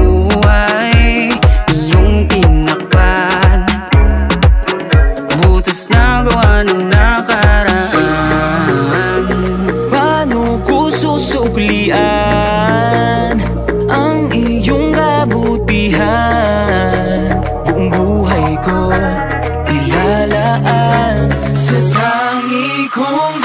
buhay iyong tinakpan, butas na gawa ng nakaraan. Paano ko susuklian ang iyong kabutihan? Buong buhay ko ilalaan sa tangi kong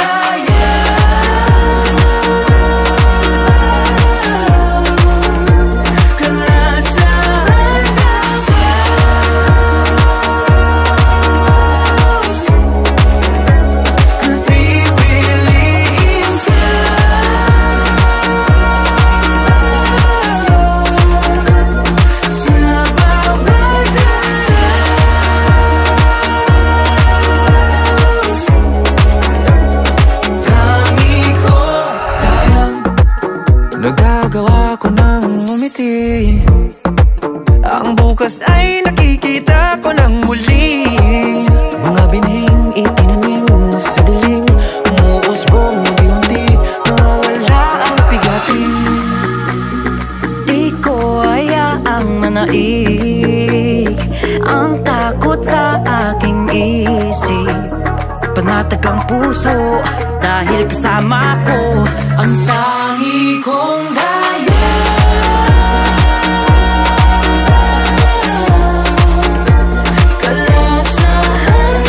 nagagawa ko nang umiti. Ang bukas ay nakikita ko nang muli. Mga binhing itinanim sa dilim, umuusbong unti-unti, nawawala ang pigatin. Di ko hayaang manaig ang takot sa aking isip. Panatag ang puso dahil kasama ko ang tangi kong daya. Kalasahan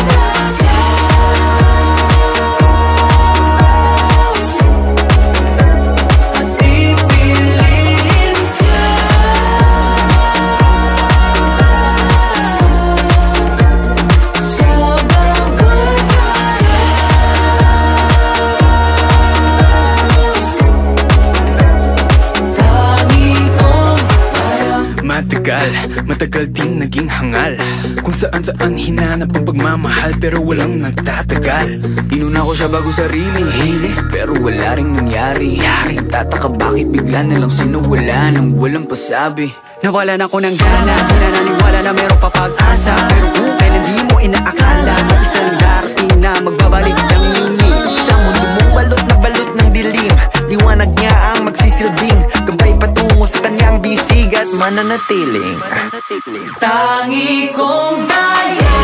at pipiliin ka sa bawat matagal din naging hangal, kung saan hinanap ang pagmamahal, pero walang nagtatagal. Inuna ko siya bago sarili, pero wala ring nangyari. Tataka bakit bigla nalang sinuwala nang walang pasabi. Nawalan ako ng gana, di na naniwala na meron pa pag-asa. Pero kung kailan di mo inaakala na isang darating na magbabalik ng linis sa mundo mong balot ng dilim. Liwanag niya ang magsisilbing gabay patungo sa kanyang bisig at mananatiling tangi kong daya.